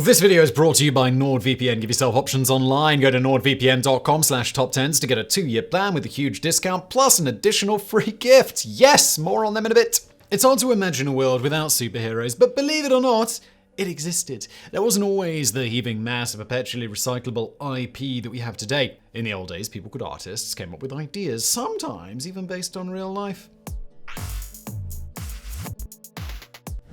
This video is brought to you by NordVPN. Give yourself options online. Go to nordvpn.com/TopTenz to get a 2-year plan with a huge discount plus an additional free gift. Yes, more on them in a bit. It's hard to imagine a world without superheroes, but believe it or not, it existed. There wasn't always the heaving mass of perpetually recyclable IP that we have today. In the old days, people called artists came up with ideas, sometimes even based on real life.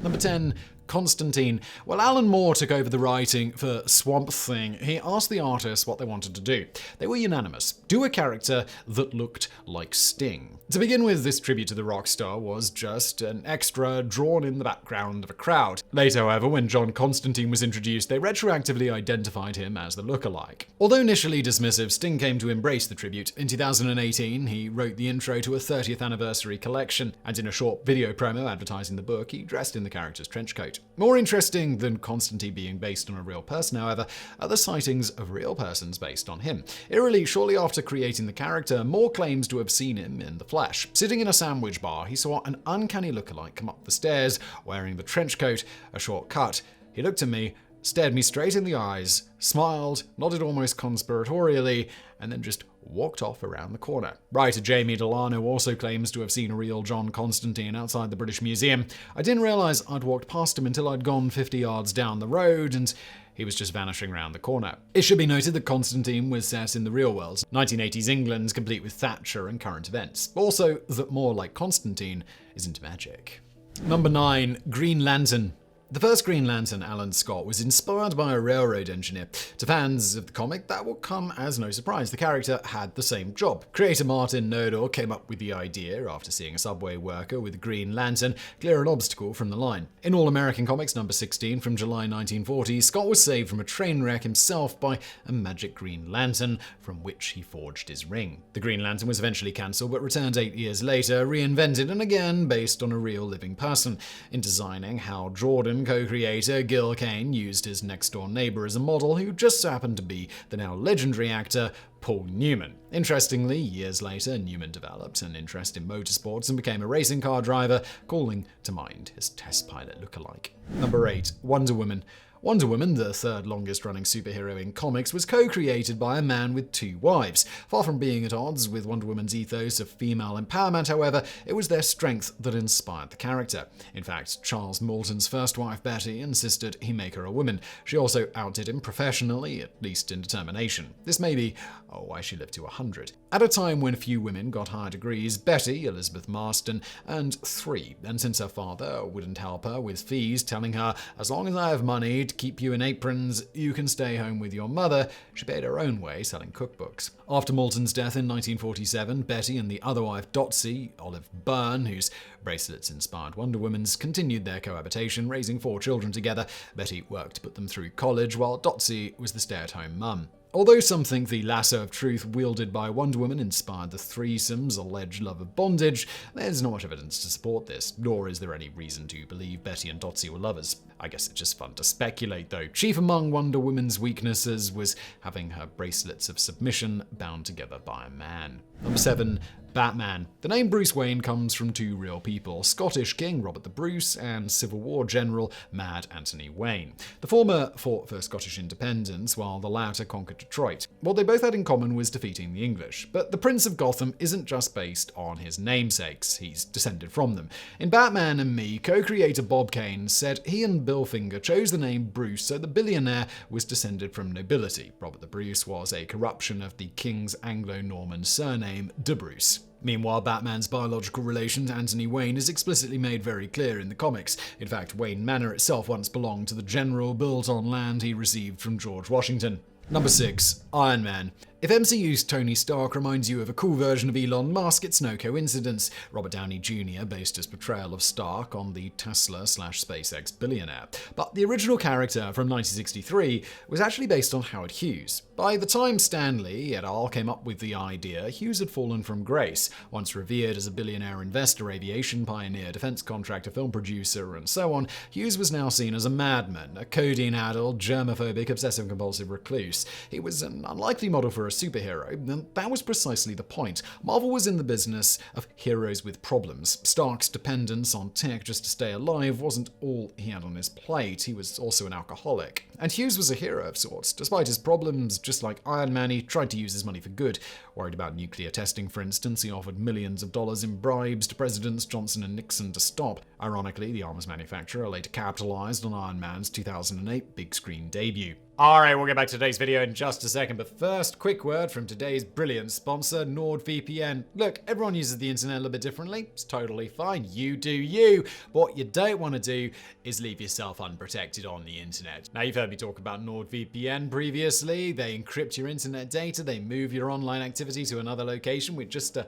Number 10. Constantine. While Alan Moore took over the writing for Swamp Thing, he asked the artists what they wanted to do. They were unanimous. Do a character that looked like Sting. To begin with, this tribute to the rock star was just an extra drawn in the background of a crowd. Later, however, when John Constantine was introduced, they retroactively identified him as the lookalike. Although initially dismissive, Sting came to embrace the tribute. In 2018, he wrote the intro to a 30th anniversary collection, and in a short video promo advertising the book, he dressed in the character's trench coat. More interesting than Constantine being based on a real person, however, are the sightings of real persons based on him. Eerily, shortly after creating the character, Moore claims to have seen him in the flesh. Sitting in a sandwich bar, he saw an uncanny lookalike come up the stairs, wearing the trench coat, a short cut. He looked at me, stared me straight in the eyes, smiled, nodded almost conspiratorially, and then just walked off around the corner. Writer Jamie Delano also claims to have seen a real John Constantine outside the British Museum. I didn't realize I'd walked past him until I'd gone 50 yards down the road, and he was just vanishing around the corner. It should be noted that Constantine was set in the real world, 1980s England, complete with Thatcher and current events. Also, that more like Constantine is into magic. Number 9. Green Lantern. The first Green Lantern, Alan Scott, was inspired by a railroad engineer. To fans of the comic, that will come as no surprise. The character had the same job. Creator Martin Nodor came up with the idea after seeing a subway worker with a Green Lantern clear an obstacle from the line. In All American Comics number 16 from July 1940, Scott was saved from a train wreck himself by a magic Green Lantern, from which he forged his ring. The Green Lantern was eventually cancelled, but returned 8 years later, reinvented and again based on a real living person. In designing Hal Jordan, co-creator Gil Kane used his next-door neighbor as a model, who just so happened to be the now legendary actor Paul Newman. Interestingly, years later, Newman developed an interest in motorsports and became a racing car driver, calling to mind his test pilot lookalike. Number 8. Wonder Woman. Wonder Woman, the third longest-running superhero in comics, was co-created by a man with 2 wives. Far from being at odds with Wonder Woman's ethos of female empowerment, however, it was their strength that inspired the character. In fact, Charles Moulton's first wife, Betty, insisted he make her a woman. She also outdid him professionally, at least in determination. This may be why she lived to 100. At a time when few women got higher degrees, Betty, Elizabeth Marston, earned 3, and since her father wouldn't help her with fees, telling her, "As long as I have money to keep you in aprons, you can stay home with your mother," she paid her own way selling cookbooks. After Moulton's death in 1947, Betty and the other wife, Dotsie, Olive Byrne, whose bracelets inspired Wonder Woman's, continued their cohabitation, raising 4 children together. Betty worked to put them through college, while Dotsie was the stay-at-home mum. Although some think the lasso of truth wielded by Wonder Woman inspired the threesome's alleged love of bondage, there's not much evidence to support this, nor is there any reason to believe Betty and Dotsie were lovers. I guess it's just fun to speculate, though. Chief among Wonder Woman's weaknesses was having her bracelets of submission bound together by a man. Number 7. Batman. The name Bruce Wayne comes from 2 real people, Scottish King Robert the Bruce and Civil War General Mad Anthony Wayne. The former fought for Scottish independence, while the latter conquered Detroit. What they both had in common was defeating the English. But the Prince of Gotham isn't just based on his namesakes, he's descended from them. In Batman and Me, co-creator Bob Kane said he and Bill Finger chose the name Bruce so the billionaire was descended from nobility. Robert the Bruce was a corruption of the King's Anglo-Norman surname, de Bruce. Meanwhile, Batman's biological relation to Anthony Wayne is explicitly made very clear in the comics. In fact, Wayne Manor itself once belonged to the general built on land he received from George Washington. Number 6. Iron Man. If MCU's Tony Stark reminds you of a cool version of Elon Musk, it's no coincidence. Robert Downey Jr. based his portrayal of Stark on the Tesla/SpaceX billionaire. But the original character from 1963 was actually based on Howard Hughes. By the time Stan Lee et al. Came up with the idea, Hughes had fallen from grace. Once revered as a billionaire investor, aviation pioneer, defense contractor, film producer, and so on, Hughes was now seen as a madman, a codeine-addled, germophobic, obsessive-compulsive recluse. use. He was an unlikely model for a superhero, and that was precisely the point. Marvel was in the business of heroes with problems. Stark's dependence on tech just to stay alive wasn't all he had on his plate. He was also an alcoholic. And Hughes was a hero of sorts. Despite his problems, just like Iron Man, he tried to use his money for good. Worried about nuclear testing, for instance, he offered millions of dollars in bribes to Presidents Johnson and Nixon to stop. Ironically, the arms manufacturer later capitalized on Iron Man's 2008 big screen debut. Alright, we'll get back to today's video in just a second, but first, quick word from today's brilliant sponsor, NordVPN. Look, everyone uses the internet a little bit differently. It's totally fine. You do you. What you don't want to do is leave yourself unprotected on the internet. Now, you've heard me talk about NordVPN previously. They encrypt your internet data, they move your online activity to another location with just a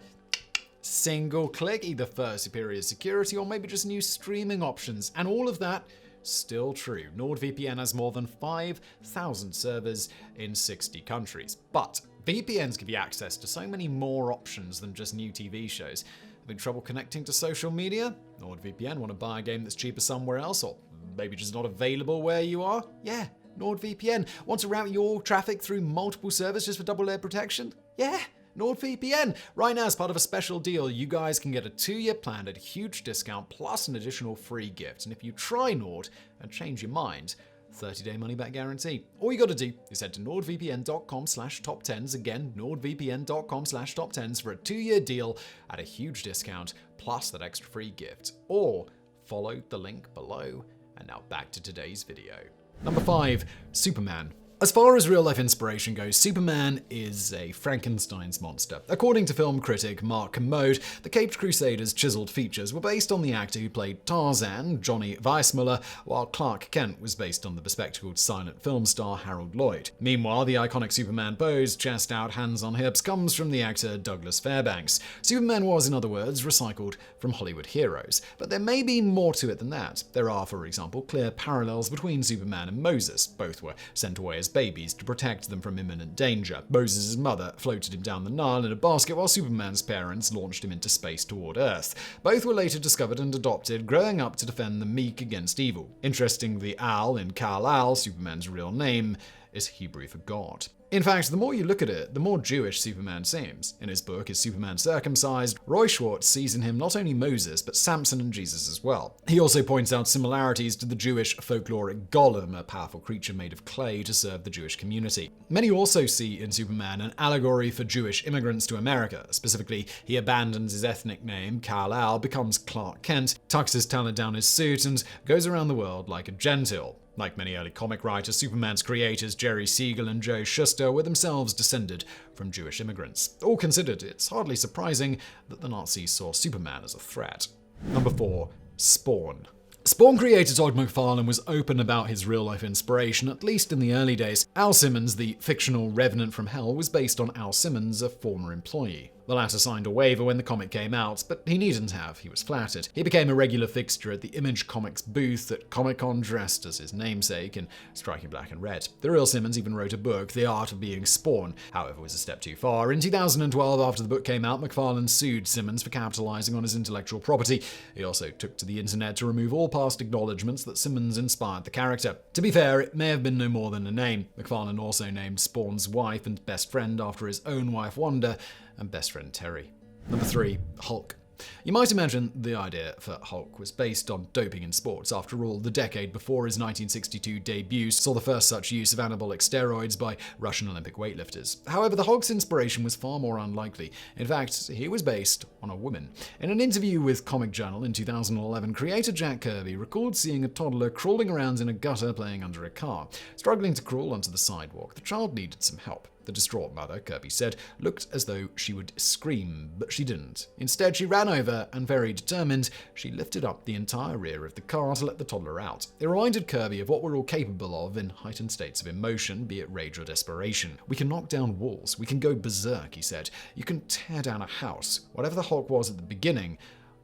single click, either for superior security or maybe just new streaming options. And all of that still true. NordVPN has more than 5,000 servers in 60 countries. But VPNs give you access to so many more options than just new TV shows. Having trouble connecting to social media? NordVPN want to buy a game that's cheaper somewhere else, or maybe just not available where you are? Yeah, NordVPN. Want to route your traffic through multiple servers just for double layer protection? Yeah, NordVPN. Right now, as part of a special deal, you guys can get a 2-year plan at a huge discount plus an additional free gift. And if you try Nord and change your mind, 30-day money-back guarantee. All you got to do is head to nordvpn.com/TopTenz. Again, nordvpn.com/TopTenz for a 2-year deal at a huge discount plus that extra free gift. Or follow the link below. And now back to today's video. Number 5, Superman. As far as real-life inspiration goes, Superman is a Frankenstein's monster. According to film critic Mark Kermode, the Caped Crusader's chiseled features were based on the actor who played Tarzan, Johnny Weissmuller, while Clark Kent was based on the bespectacled silent film star Harold Lloyd. Meanwhile, the iconic Superman pose, chest out, hands on hips, comes from the actor Douglas Fairbanks. Superman was, in other words, recycled from Hollywood heroes. But there may be more to it than that. There are, for example, clear parallels between Superman and Moses. Both were sent away as babies to protect them from imminent danger. Moses' mother floated him down the Nile in a basket while Superman's parents launched him into space toward Earth. Both were later discovered and adopted, growing up to defend the meek against evil. Interestingly, Al in Kal-El, Superman's real name, is Hebrew for God. In fact, the more you look at it, the more Jewish Superman seems. In his book, Is Superman Circumcised?, Roy Schwartz sees in him not only Moses, but Samson and Jesus as well. He also points out similarities to the Jewish folkloric golem, a powerful creature made of clay to serve the Jewish community. Many also see in Superman an allegory for Jewish immigrants to America. Specifically, he abandons his ethnic name, Kal-El, becomes Clark Kent, tucks his talent down his suit, and goes around the world like a Gentile. Like many early comic writers, Superman's creators Jerry Siegel and Joe Shuster were themselves descended from Jewish immigrants. All considered, it's hardly surprising that the Nazis saw Superman as a threat. Number 4, Spawn. Spawn creator Todd McFarlane was open about his real-life inspiration, at least in the early days. Al Simmons, the fictional Revenant from Hell, was based on Al Simmons, a former employee. The latter signed a waiver when the comic came out, but he needn't have, he was flattered. He became a regular fixture at the Image Comics booth at Comic-Con dressed as his namesake in striking black and red. The real Simmons even wrote a book, The Art of Being Spawn, however was a step too far. In 2012, after the book came out, McFarlane sued Simmons for capitalizing on his intellectual property. He also took to the internet to remove all past acknowledgements that Simmons inspired the character. To be fair, it may have been no more than a name. McFarlane also named Spawn's wife and best friend after his own wife Wanda, and best friend Terry. Number 3, Hulk. You might imagine the idea for Hulk was based on doping in sports. After all, the decade before his 1962 debut saw the first such use of anabolic steroids by Russian Olympic weightlifters. However, the Hulk's inspiration was far more unlikely. In fact, he was based on a woman. In an interview with Comic Journal in 2011, creator Jack Kirby recalled seeing a toddler crawling around in a gutter playing under a car. Struggling to crawl onto the sidewalk, the child needed some help. The distraught mother, Kirby said, looked as though she would scream, but she didn't. Instead, she ran over and, very determined, she lifted up the entire rear of the car to let the toddler out. It reminded Kirby of what we're all capable of in heightened states of emotion, be it rage or desperation. We can knock down walls. We can go berserk, he said. You can tear down a house. Whatever the Hulk was at the beginning,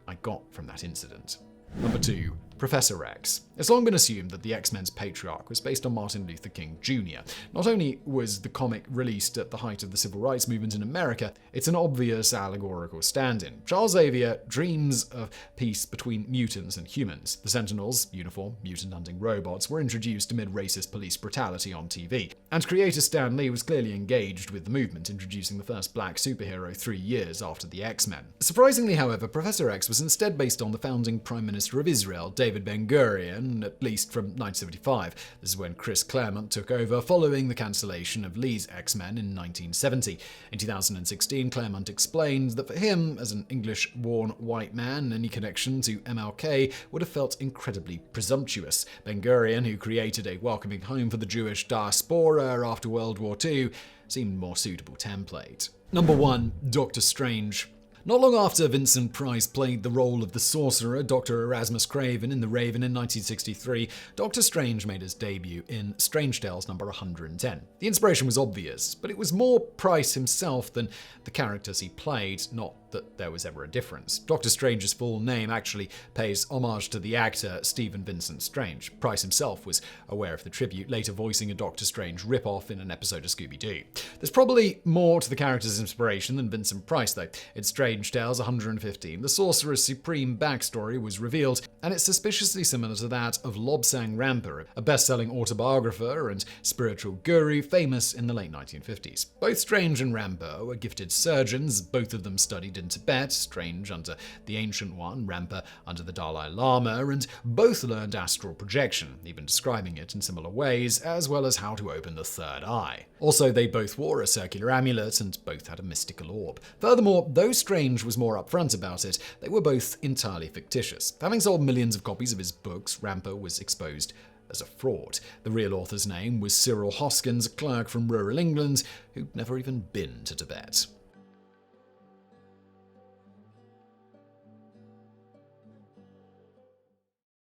I got from that incident. Number 2, Professor X. It's long been assumed that the X-Men's patriarch was based on Martin Luther King Jr. Not only was the comic released at the height of the civil rights movement in America, it's an obvious allegorical stand-in. Charles Xavier dreams of peace between mutants and humans. The Sentinels, uniform, mutant-hunting robots, were introduced amid racist police brutality on TV. And creator Stan Lee was clearly engaged with the movement, introducing the first black superhero 3 years after the X-Men. Surprisingly, however, Professor X was instead based on the founding Prime Minister of Israel, David Ben-Gurion, at least from 1975. This is when Chris Claremont took over following the cancellation of Lee's X-Men in 1970. In 2016, Claremont explained that for him, as an English-born white man, any connection to MLK would have felt incredibly presumptuous. Ben-Gurion, who created a welcoming home for the Jewish diaspora after World War II, seemed more suitable template. Number 1. Doctor Strange. Not long after Vincent Price played the role of the sorcerer, Dr. Erasmus Craven, in The Raven in 1963, Doctor Strange made his debut in Strange Tales number 110. The inspiration was obvious, but it was more Price himself than the characters he played, not that there was ever a difference. Doctor Strange's full name actually pays homage to the actor Stephen Vincent Strange. Price himself was aware of the tribute, later voicing a Doctor Strange ripoff in an episode of Scooby-Doo. There's probably more to the character's inspiration than Vincent Price, though. It's Strange Tales 115, the Sorcerer's supreme backstory was revealed, and it's suspiciously similar to that of Lobsang Rampa, a best-selling autobiographer and spiritual guru famous in the late 1950s. Both Strange and Rampa were gifted surgeons, both of them studied in Tibet, Strange under the Ancient One, Rampa under the Dalai Lama, and both learned astral projection, even describing it in similar ways, as well as how to open the third eye. Also, they both wore a circular amulet and both had a mystical orb. Furthermore, though Strange was more upfront about it, they were both entirely fictitious. Having sold millions of copies of his books, Rampa was exposed as a fraud. The real author's name was Cyril Hoskins, a clerk from rural England who'd never even been to Tibet.